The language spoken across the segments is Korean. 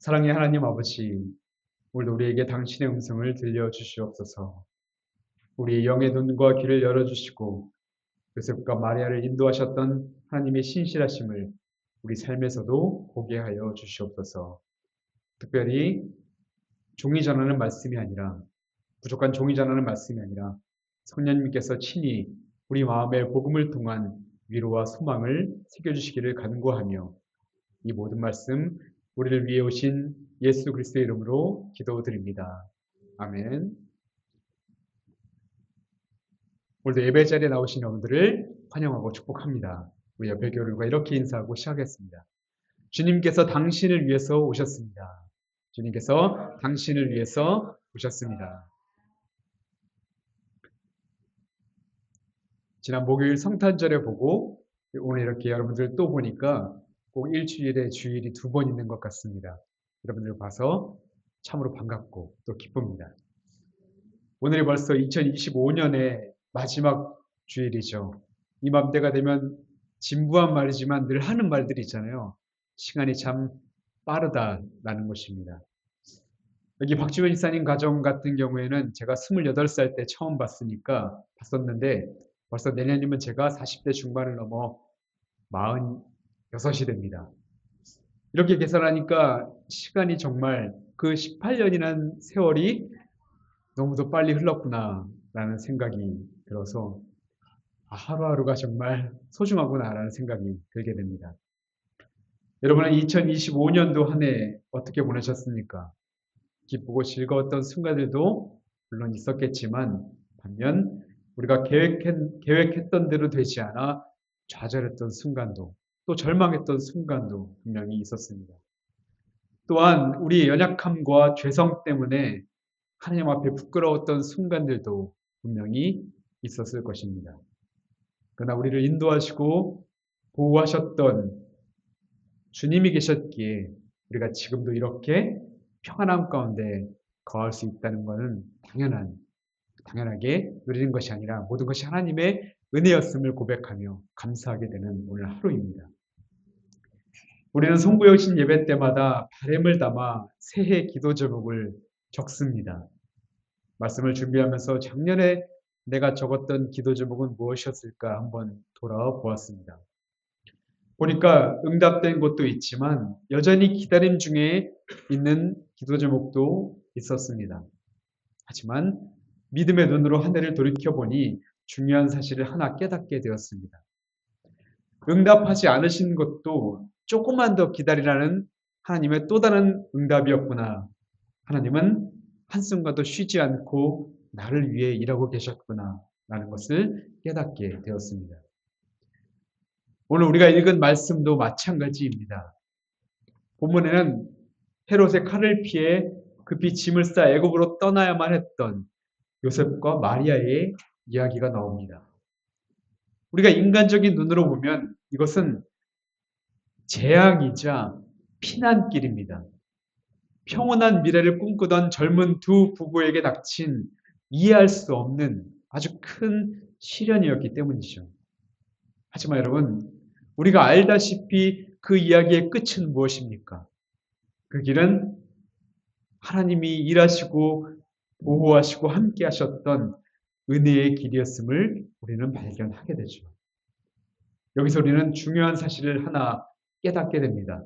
사랑의 하나님 아버지, 오늘도 우리에게 당신의 음성을 들려주시옵소서. 우리의 영의 눈과 귀를 열어주시고 요셉과 마리아를 인도하셨던 하나님의 신실하심을 우리 삶에서도 보게 하여 주시옵소서. 특별히 종이 전하는 말씀이 아니라, 부족한 종이 전하는 말씀이 아니라 성령님께서 친히 우리 마음에 복음을 통한 위로와 소망을 새겨주시기를 간구하며 이 모든 말씀 우리를 위해 오신 예수 그리스도의 이름으로 기도드립니다. 아멘. 오늘도 예배 자리에 나오신 여러분들을 환영하고 축복합니다. 우리 옆에 교류가 이렇게 인사하고 시작했습니다. 주님께서 당신을 위해서 오셨습니다. 주님께서 당신을 위해서 오셨습니다. 지난 목요일 성탄절에 보고 오늘 이렇게 여러분들 또 보니까 꼭 일주일에 주일이 2번 있는 것 같습니다. 여러분들 봐서 참으로 반갑고 또 기쁩니다. 오늘이 벌써 2025년의 마지막 주일이죠. 이맘때가 되면 진부한 말이지만 늘 하는 말들이 있잖아요. 시간이 참 빠르다라는 것입니다. 여기 박지원 이사님 가정 같은 경우에는 제가 28살 때 처음 봤었는데 벌써 내년이면 제가 40대 중반을 넘어 46이 됩니다. 이렇게 계산하니까 시간이 정말 그 18년이라는 세월이 너무도 빨리 흘렀구나라는 생각이 들어서 하루하루가 정말 소중하구나라는 생각이 들게 됩니다. 여러분은 2025년도 한 해 어떻게 보내셨습니까? 기쁘고 즐거웠던 순간들도 물론 있었겠지만 반면 우리가 계획했던 대로 되지 않아 좌절했던 순간도 또 절망했던 순간도 분명히 있었습니다. 또한 우리의 연약함과 죄성 때문에 하나님 앞에 부끄러웠던 순간들도 분명히 있었을 것입니다. 그러나 우리를 인도하시고 보호하셨던 주님이 계셨기에 우리가 지금도 이렇게 평안함 가운데 거할 수 있다는 것은 당연하게 누리는 것이 아니라 모든 것이 하나님의 은혜였음을 고백하며 감사하게 되는 오늘 하루입니다. 우리는 송구영신 예배 때마다 바람을 담아 새해 기도 제목을 적습니다. 말씀을 준비하면서 작년에 내가 적었던 기도 제목은 무엇이었을까 한번 돌아와 보았습니다. 보니까 응답된 것도 있지만 여전히 기다림 중에 있는 기도 제목도 있었습니다. 하지만 믿음의 눈으로 한 해를 돌이켜보니 중요한 사실을 하나 깨닫게 되었습니다. 응답하지 않으신 것도 조금만 더 기다리라는 하나님의 또 다른 응답이었구나. 하나님은 한순간도 쉬지 않고 나를 위해 일하고 계셨구나 라는 것을 깨닫게 되었습니다. 오늘 우리가 읽은 말씀도 마찬가지입니다. 본문에는 헤롯의 칼을 피해 급히 짐을 싸 애굽으로 떠나야만 했던 요셉과 마리아의 이야기가 나옵니다. 우리가 인간적인 눈으로 보면 이것은 재앙이자 피난길입니다. 평온한 미래를 꿈꾸던 젊은 두 부부에게 닥친 이해할 수 없는 아주 큰 시련이었기 때문이죠. 하지만 여러분, 우리가 알다시피 그 이야기의 끝은 무엇입니까? 그 길은 하나님이 일하시고 보호하시고 함께 하셨던 은혜의 길이었음을 우리는 발견하게 되죠. 여기서 우리는 중요한 사실을 하나 깨닫게 됩니다.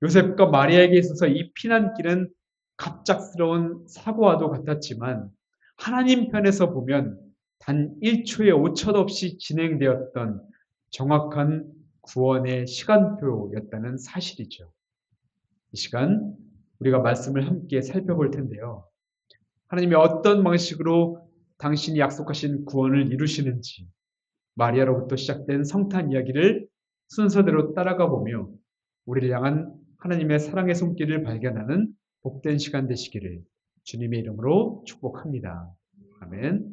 요셉과 마리아에게 있어서 이 피난길은 갑작스러운 사고와도 같았지만 하나님 편에서 보면 단 1초의 오차도 없이 진행되었던 정확한 구원의 시간표였다는 사실이죠. 이 시간 우리가 말씀을 함께 살펴볼 텐데요. 하나님이 어떤 방식으로 당신이 약속하신 구원을 이루시는지 마리아로부터 시작된 성탄 이야기를 순서대로 따라가 보며 우리를 향한 하나님의 사랑의 손길을 발견하는 복된 시간 되시기를 주님의 이름으로 축복합니다. 아멘.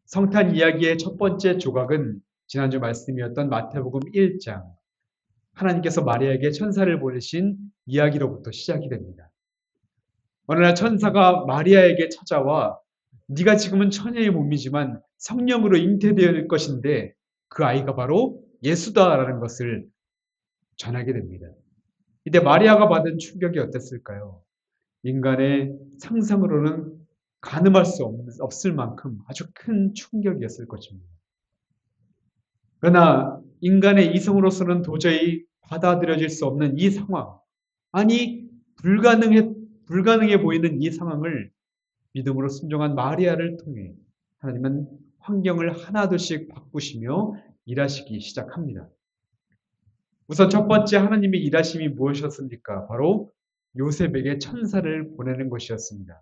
성탄 이야기의 첫 번째 조각은 지난주 말씀이었던 마태복음 1장 하나님께서 마리아에게 천사를 보내신 이야기로부터 시작이 됩니다. 어느 날 천사가 마리아에게 찾아와 네가 지금은 처녀의 몸이지만 성령으로 잉태될 것인데 그 아이가 바로 예수다라는 것을 전하게 됩니다. 이때 마리아가 받은 충격이 어땠을까요? 인간의 상상으로는 가늠할 수 없을 만큼 아주 큰 충격이었을 것입니다. 그러나 인간의 이성으로서는 도저히 받아들여질 수 없는 이 상황, 아니 불가능해 보이는 이 상황을 믿음으로 순종한 마리아를 통해 하나님은 환경을 하나둘씩 바꾸시며 일하시기 시작합니다. 우선 첫 번째 하나님의 일하심이 무엇이었습니까? 바로 요셉에게 천사를 보내는 것이었습니다.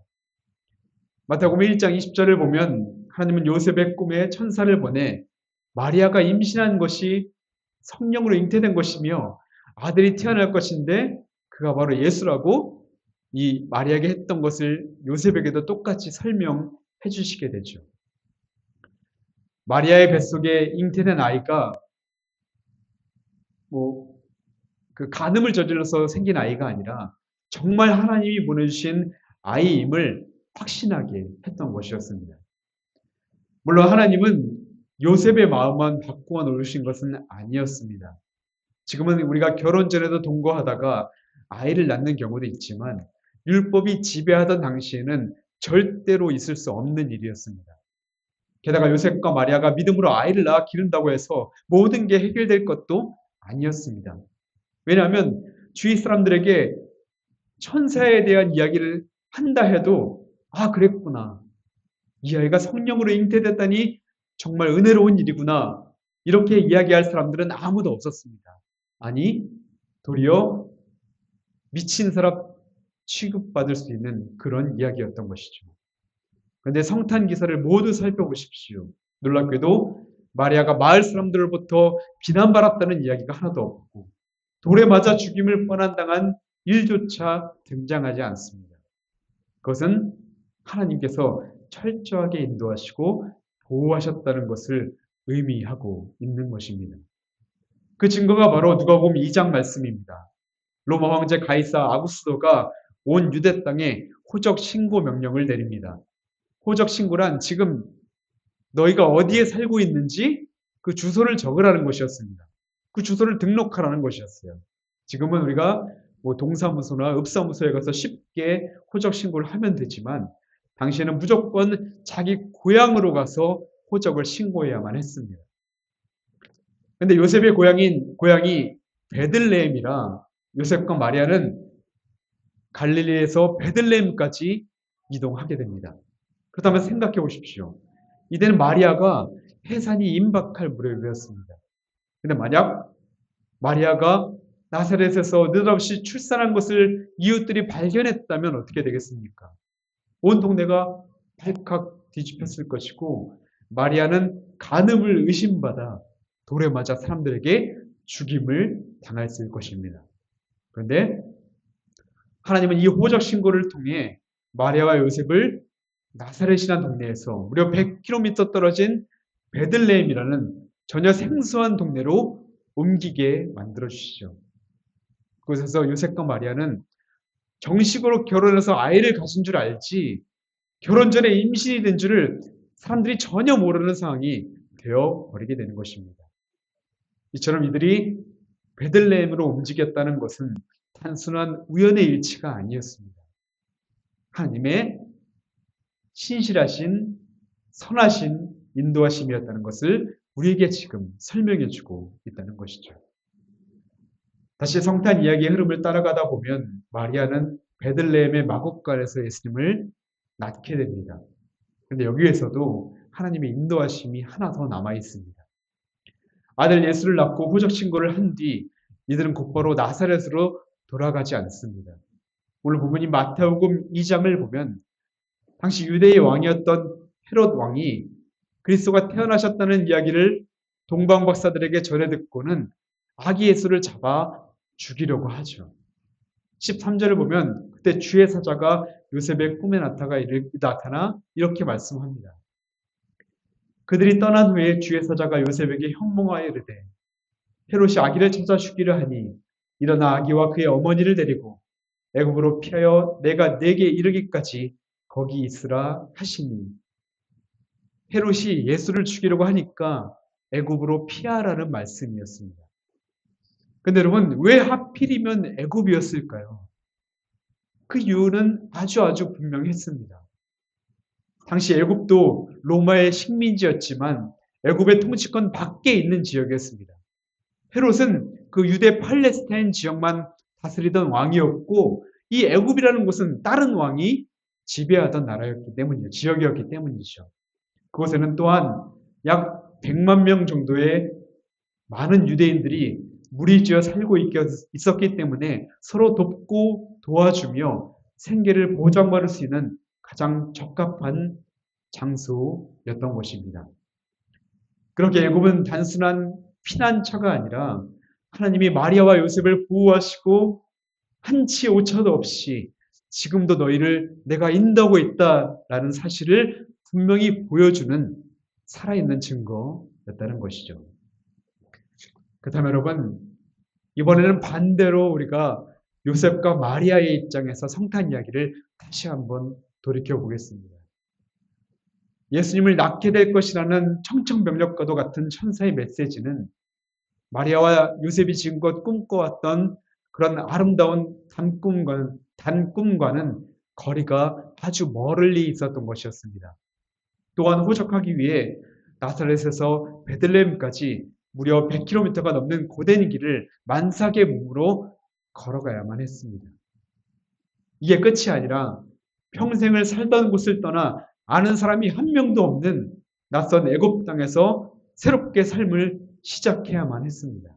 마태복음 1장 20절을 보면 하나님은 요셉의 꿈에 천사를 보내 마리아가 임신한 것이 성령으로 잉태된 것이며 아들이 태어날 것인데 그가 바로 예수라고 이 마리아에게 했던 것을 요셉에게도 똑같이 설명해 주시게 되죠. 마리아의 뱃속에 잉태된 아이가 그 간음을 저질러서 생긴 아이가 아니라 정말 하나님이 보내주신 아이임을 확신하게 했던 것이었습니다. 물론 하나님은 요셉의 마음만 바꾸어 놓으신 것은 아니었습니다. 지금은 우리가 결혼 전에도 동거하다가 아이를 낳는 경우도 있지만 율법이 지배하던 당시에는 절대로 있을 수 없는 일이었습니다. 게다가 요셉과 마리아가 믿음으로 아이를 낳아 기른다고 해서 모든 게 해결될 것도 아니었습니다. 왜냐하면 주위 사람들에게 천사에 대한 이야기를 한다 해도 그랬구나. 이 아이가 성령으로 잉태됐다니 정말 은혜로운 일이구나. 이렇게 이야기할 사람들은 아무도 없었습니다. 아니, 도리어 미친 사람 취급받을 수 있는 그런 이야기였던 것이죠. 그런데 성탄 기사를 모두 살펴보십시오. 놀랍게도 마리아가 마을 사람들로부터 비난받았다는 이야기가 하나도 없고 돌에 맞아 죽임을 뻔한당한 일조차 등장하지 않습니다. 그것은 하나님께서 철저하게 인도하시고 보호하셨다는 것을 의미하고 있는 것입니다. 그 증거가 바로 누가복음 2장 말씀입니다. 로마 황제 가이사 아구스도가 온 유대 땅에 호적 신고 명령을 내립니다. 호적 신고란 지금 너희가 어디에 살고 있는지 그 주소를 적으라는 것이었습니다. 그 주소를 등록하라는 것이었어요. 지금은 우리가 동사무소나 읍사무소에 가서 쉽게 호적 신고를 하면 되지만 당시에는 무조건 자기 고향으로 가서 호적을 신고해야만 했습니다. 그런데 요셉의 고향이 베들레헴이라 요셉과 마리아는 갈릴리에서 베들레헴까지 이동하게 됩니다. 그렇다면 생각해 보십시오. 이때는 마리아가 해산이 임박할 무렵이었습니다. 그런데 만약 마리아가 나사렛에서 느닷없이 출산한 것을 이웃들이 발견했다면 어떻게 되겠습니까? 온 동네가 발칵 뒤집혔을 것이고 마리아는 간음을 의심받아 돌에 맞아 사람들에게 죽임을 당했을 것입니다. 그런데 하나님은 이 호적 신고를 통해 마리아와 요셉을 나사렛이라는 동네에서 무려 100km 떨어진 베들레헴이라는 전혀 생소한 동네로 옮기게 만들어 주시죠. 그곳에서 요셉과 마리아는 정식으로 결혼해서 아이를 가진 줄 알지 결혼 전에 임신이 된 줄을 사람들이 전혀 모르는 상황이 되어 버리게 되는 것입니다. 이처럼 이들이 베들레헴으로 움직였다는 것은 단순한 우연의 일치가 아니었습니다. 하나님의 신실하신 선하신 인도하심이었다는 것을 우리에게 지금 설명해 주고 있다는 것이죠. 다시 성탄 이야기의 흐름을 따라가다 보면 마리아는 베들레헴의 마곡간에서 예수님을 낳게 됩니다. 그런데 여기에서도 하나님의 인도하심이 하나 더 남아 있습니다. 아들 예수를 낳고 호적 신고를 한 뒤 이들은 곧바로 나사렛으로 돌아가지 않습니다. 오늘 본문인 마태복음 2장을 보면 당시 유대의 왕이었던 헤롯 왕이 그리스도가 태어나셨다는 이야기를 동방 박사들에게 전해 듣고는 아기 예수를 잡아 죽이려고 하죠. 13절을 보면 그때 주의 사자가 요셉의 꿈에 나타나 이렇게 말씀합니다. 그들이 떠난 후에 주의 사자가 요셉에게 현몽하여 이르되 헤롯이 아기를 찾아 죽이려 하니 일어나 아기와 그의 어머니를 데리고 애굽으로 피하여 내가 네게 이르기까지 거기 있으라 하시니 헤롯이 예수를 죽이려고 하니까 애굽으로 피하라는 말씀이었습니다. 근데 여러분, 왜 하필이면 애굽이었을까요? 그 이유는 아주 분명했습니다. 당시 애굽도 로마의 식민지였지만 애굽의 통치권 밖에 있는 지역이었습니다. 헤롯은 그 유대 팔레스타인 지역만 다스리던 왕이었고 이 애굽이라는 곳은 다른 왕이 지배하던 나라였기 때문이죠. 지역이었기 때문이죠. 그곳에는 또한 약 100만 명 정도의 많은 유대인들이 무리지어 살고 있었기 때문에 서로 돕고 도와주며 생계를 보장받을 수 있는 가장 적합한 장소였던 것입니다. 그렇게 애굽은 단순한 피난처가 아니라 하나님이 마리아와 요셉을 보호하시고 한치 오차도 없이 지금도 너희를 내가 인도하고 있다라는 사실을 분명히 보여주는 살아있는 증거였다는 것이죠. 그렇다면 여러분, 이번에는 반대로 우리가 요셉과 마리아의 입장에서 성탄 이야기를 다시 한번 돌이켜 보겠습니다. 예수님을 낳게 될 것이라는 청천벽력과도 같은 천사의 메시지는 마리아와 요셉이 지금껏 꿈꿔왔던 그런 아름다운 단꿈과는 거리가 아주 멀리 있었던 것이었습니다. 또한 호적하기 위해 나사렛에서 베들레헴까지 무려 100km가 넘는 고된 길을 만삭의 몸으로 걸어가야만 했습니다. 이게 끝이 아니라 평생을 살던 곳을 떠나 아는 사람이 한 명도 없는 낯선 애굽 땅에서 새롭게 삶을 시작해야만 했습니다.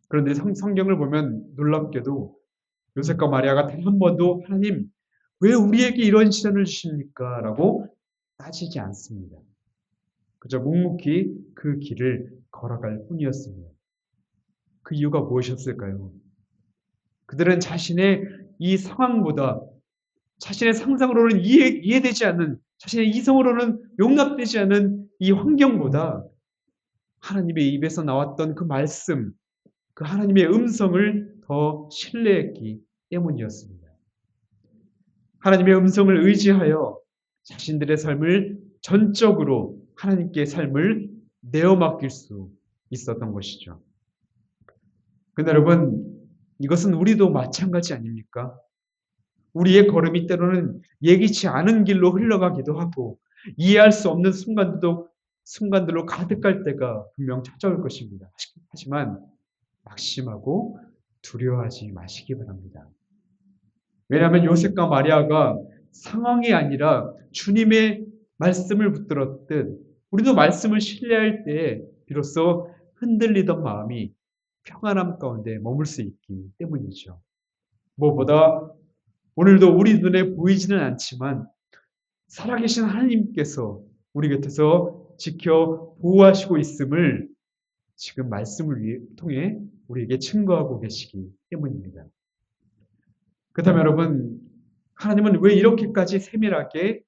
그런데 성경을 보면 놀랍게도 요셉과 마리아가 단 한 번도 하나님 왜 우리에게 이런 시련을 주십니까? 라고 따지지 않습니다. 그저 묵묵히 그 길을 걸어갈 뿐이었습니다. 그 이유가 무엇이었을까요? 그들은 자신의 이 상황보다 자신의 상상으로는 이해되지 않는, 자신의 이성으로는 용납되지 않는 이 환경보다 하나님의 입에서 나왔던 그 말씀, 그 하나님의 음성을 더 신뢰했기 때문이었습니다. 하나님의 음성을 의지하여 자신들의 삶을 전적으로 하나님께 삶을 내어 맡길 수 있었던 것이죠. 근데 여러분, 이것은 우리도 마찬가지 아닙니까? 우리의 걸음이 때로는 예기치 않은 길로 흘러가기도 하고 이해할 수 없는 순간들로 가득할 때가 분명 찾아올 것입니다. 하지만 낙심하고 두려워하지 마시기 바랍니다. 왜냐하면 요셉과 마리아가 상황이 아니라 주님의 말씀을 붙들었듯 우리도 말씀을 신뢰할 때에 비로소 흔들리던 마음이 평안함 가운데 머물 수 있기 때문이죠. 무엇보다 오늘도 우리 눈에 보이지는 않지만 살아계신 하나님께서 우리 곁에서 지켜 보호하시고 있음을 지금 말씀을 통해 우리에게 증거하고 계시기 때문입니다. 그렇다면 여러분, 하나님은 왜 이렇게까지 세밀하게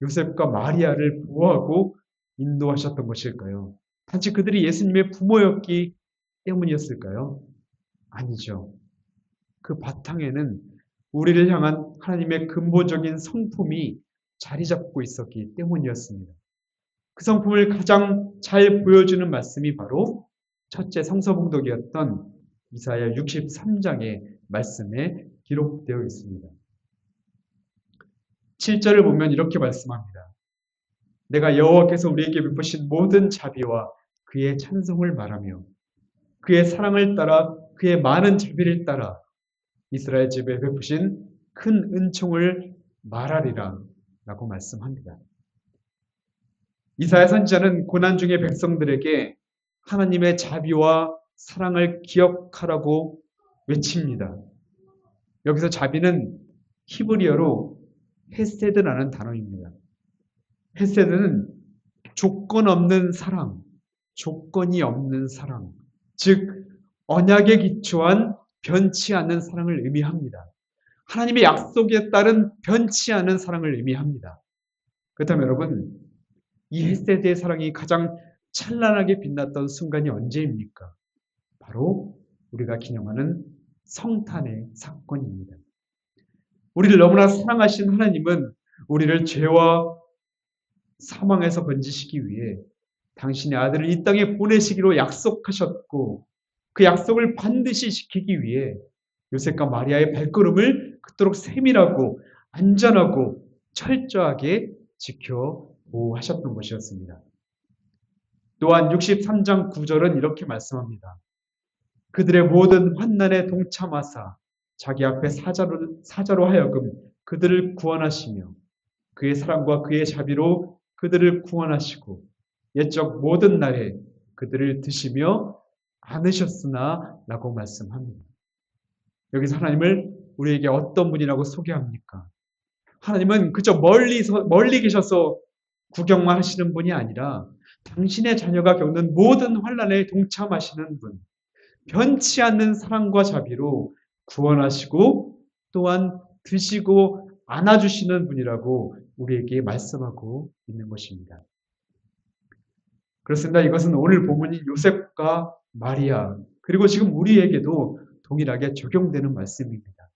요셉과 마리아를 보호하고 인도하셨던 것일까요? 단지 그들이 예수님의 부모였기 때문이었을까요? 아니죠. 그 바탕에는 우리를 향한 하나님의 근본적인 성품이 자리 잡고 있었기 때문이었습니다. 그 성품을 가장 잘 보여주는 말씀이 바로 첫째 성서봉독이었던 이사야 63장의 말씀에 기록되어 있습니다. 7절을 보면 이렇게 말씀합니다. 내가 여호와께서 우리에게 베푸신 모든 자비와 그의 찬송을 말하며 그의 사랑을 따라 그의 많은 자비를 따라 이스라엘 집에 베푸신 큰 은총을 말하리라 라고 말씀합니다. 이사야 선지자는 고난 중의 백성들에게 하나님의 자비와 사랑을 기억하라고 외칩니다. 여기서 자비는 히브리어로 헤세드라는 단어입니다. 헤세드는 조건 없는 사랑, 조건이 없는 사랑, 즉 언약에 기초한 변치 않는 사랑을 의미합니다. 하나님의 약속에 따른 변치 않은 사랑을 의미합니다. 그렇다면 여러분, 이 헤세드의 사랑이 가장 찬란하게 빛났던 순간이 언제입니까? 바로 우리가 기념하는 성탄의 사건입니다. 우리를 너무나 사랑하신 하나님은 우리를 죄와 사망에서 건지시기 위해 당신의 아들을 이 땅에 보내시기로 약속하셨고 그 약속을 반드시 지키기 위해 요셉과 마리아의 발걸음을 그토록 세밀하고 안전하고 철저하게 지켜 보호하셨던 것이었습니다. 또한 63장 9절은 이렇게 말씀합니다. 그들의 모든 환난에 동참하사 자기 앞에 사자로 하여금 그들을 구원하시며 그의 사랑과 그의 자비로 그들을 구원하시고 옛적 모든 날에 그들을 드시며 안으셨으나 라고 말씀합니다. 여기서 하나님을 우리에게 어떤 분이라고 소개합니까? 하나님은 그저 멀리 계셔서 구경만 하시는 분이 아니라 당신의 자녀가 겪는 모든 환난에 동참하시는 분, 변치 않는 사랑과 자비로 구원하시고 또한 드시고 안아주시는 분이라고 우리에게 말씀하고 있는 것입니다. 그렇습니다. 이것은 오늘 본문인 요셉과 마리아 그리고 지금 우리에게도 동일하게 적용되는 말씀입니다.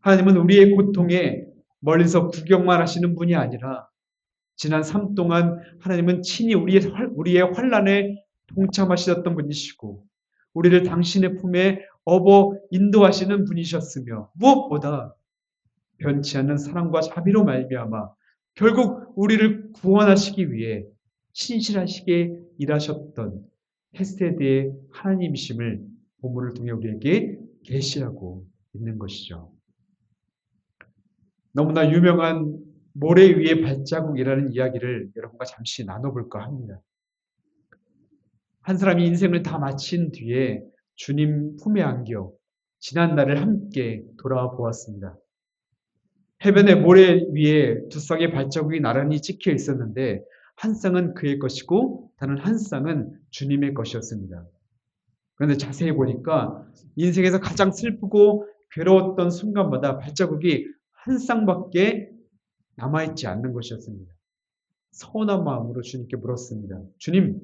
하나님은 우리의 고통에 멀리서 구경만 하시는 분이 아니라 지난 삶 동안 하나님은 친히 우리의 환난에 동참하셨던 분이시고 우리를 당신의 품에 업어 인도하시는 분이셨으며 무엇보다 변치 않는 사랑과 자비로 말미암아 결국 우리를 구원하시기 위해 신실하시게 일하셨던 헤세드의 하나님이심을 본문을 통해 우리에게 계시하고 있는 것이죠. 너무나 유명한 모래 위의 발자국이라는 이야기를 여러분과 잠시 나눠볼까 합니다. 한 사람이 인생을 다 마친 뒤에 주님 품에 안겨 지난 날을 함께 돌아보았습니다. 해변의 모래 위에 두 쌍의 발자국이 나란히 찍혀 있었는데 한 쌍은 그의 것이고 다른 한 쌍은 주님의 것이었습니다. 그런데 자세히 보니까 인생에서 가장 슬프고 괴로웠던 순간마다 발자국이 한 쌍밖에 남아있지 않는 것이었습니다. 서운한 마음으로 주님께 물었습니다. 주님,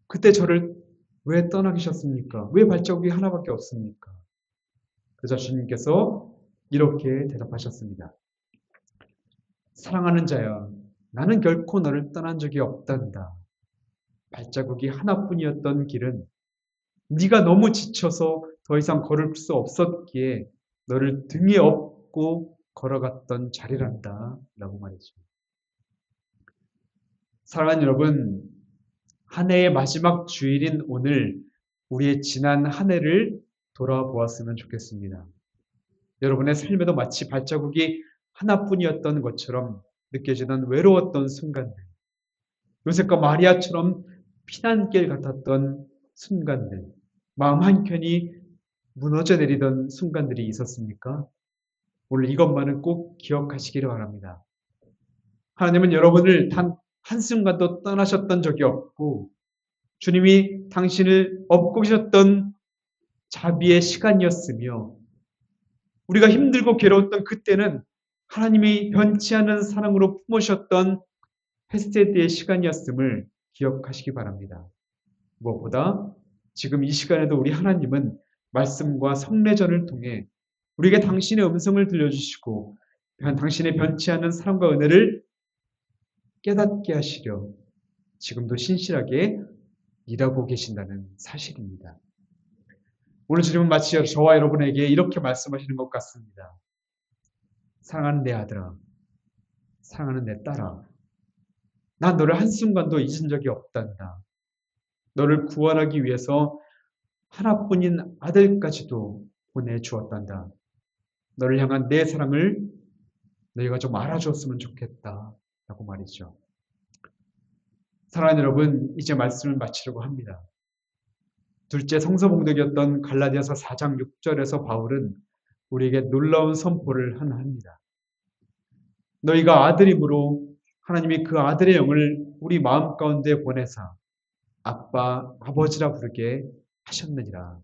그때 저를 왜 떠나계셨습니까? 왜 발자국이 하나밖에 없습니까? 그래서 주님께서 이렇게 대답하셨습니다. 사랑하는 자야, 나는 결코 너를 떠난 적이 없단다. 발자국이 하나뿐이었던 길은 네가 너무 지쳐서 더 이상 걸을 수 없었기에 너를 등에 업고 걸어갔던 자리란다. 라고 말이죠. 사랑하는 여러분, 한 해의 마지막 주일인 오늘 우리의 지난 한 해를 돌아보았으면 좋겠습니다. 여러분의 삶에도 마치 발자국이 하나뿐이었던 것처럼 느껴지는 외로웠던 순간들, 요셉과 마리아처럼 피난길 같았던 순간들, 마음 한켠이 무너져 내리던 순간들이 있었습니까? 오늘 이것만은 꼭 기억하시기를 바랍니다. 하나님은 여러분을 단 한순간도 떠나셨던 적이 없고 주님이 당신을 업고 계셨던 자비의 시간이었으며 우리가 힘들고 괴로웠던 그때는 하나님이 변치 않는 사랑으로 품으셨던 헤세드의 시간이었음을 기억하시기 바랍니다. 무엇보다 지금 이 시간에도 우리 하나님은 말씀과 성례전을 통해 우리에게 당신의 음성을 들려주시고 당신의 변치 않는 사랑과 은혜를 깨닫게 하시려 지금도 신실하게 일하고 계신다는 사실입니다. 오늘 주님은 마치 저와 여러분에게 이렇게 말씀하시는 것 같습니다. 사랑하는 내 아들아, 사랑하는 내 딸아, 난 너를 한순간도 잊은 적이 없단다. 너를 구원하기 위해서 하나뿐인 아들까지도 보내주었단다. 너를 향한 내 사랑을 너희가 좀 알아주었으면 좋겠다. 라고 말이죠. 사랑하는 여러분, 이제 말씀을 마치려고 합니다. 둘째 성서봉독이었던 갈라디아서 4장 6절에서 바울은 우리에게 놀라운 선포를 하나 합니다. 너희가 아들임으로 하나님이 그 아들의 영을 우리 마음 가운데 보내사 아빠, 아버지라 부르게 하셨느니라.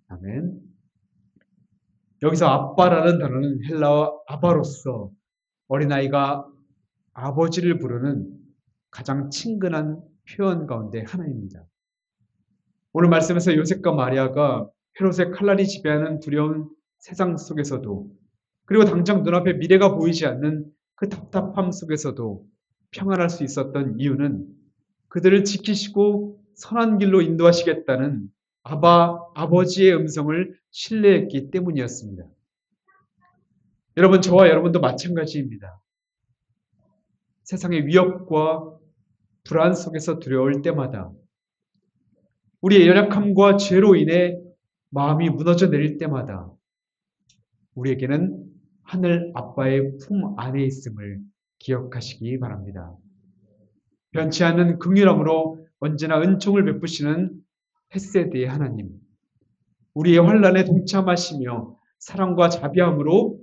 아멘. 여기서 아빠라는 단어는 헬라어 아바로서 어린아이가 아버지를 부르는 가장 친근한 표현 가운데 하나입니다. 오늘 말씀에서 요셉과 마리아가 헤롯의 칼날이 지배하는 두려운 세상 속에서도 그리고 당장 눈앞에 미래가 보이지 않는 그 답답함 속에서도 평안할 수 있었던 이유는 그들을 지키시고 선한 길로 인도하시겠다는 아버지의 음성을 신뢰했기 때문이었습니다. 여러분, 저와 여러분도 마찬가지입니다. 세상의 위협과 불안 속에서 두려울 때마다, 우리의 연약함과 죄로 인해 마음이 무너져 내릴 때마다 우리에게는 하늘 아빠의 품 안에 있음을 기억하시기 바랍니다. 변치 않는 긍휼함으로 언제나 은총을 베푸시는 헤세드의 하나님, 우리의 환난에 동참하시며 사랑과 자비함으로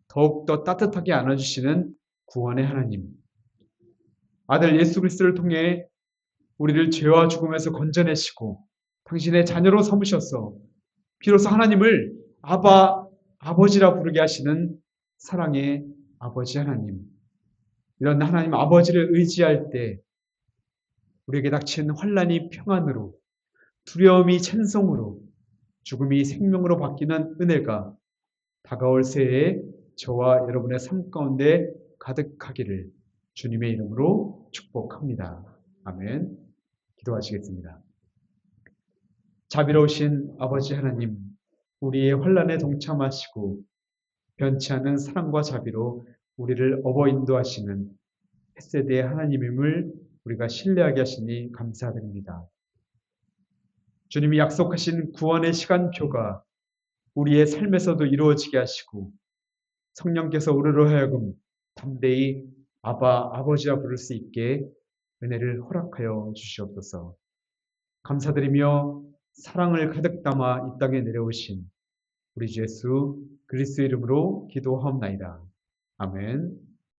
더욱더 따뜻하게 안아주시는 구원의 하나님, 아들 예수 그리스도를 통해 우리를 죄와 죽음에서 건져내시고 당신의 자녀로 삼으셔서 비로소 하나님을 아버지라 부르게 하시는 사랑의 아버지 하나님, 이런 하나님 아버지를 의지할 때 우리에게 닥친 환난이 평안으로, 두려움이 찬송으로, 죽음이 생명으로 바뀌는 은혜가 다가올 새해에 저와 여러분의 삶 가운데 가득하기를 주님의 이름으로 축복합니다. 아멘. 기도하시겠습니다. 자비로우신 아버지 하나님, 우리의 환난에 동참하시고 변치 않는 사랑과 자비로 우리를 업어 인도하시는 헤세드의 하나님임을 우리가 신뢰하게 하시니 감사드립니다. 주님이 약속하신 구원의 시간표가 우리의 삶에서도 이루어지게 하시고 성령께서 우리로 하여금 담대히 아버지라 부를 수 있게 은혜를 허락하여 주시옵소서. 감사드리며 사랑을 가득 담아 이 땅에 내려오신 우리 주 예수 그리스도 이름으로 기도하옵나이다. 아멘.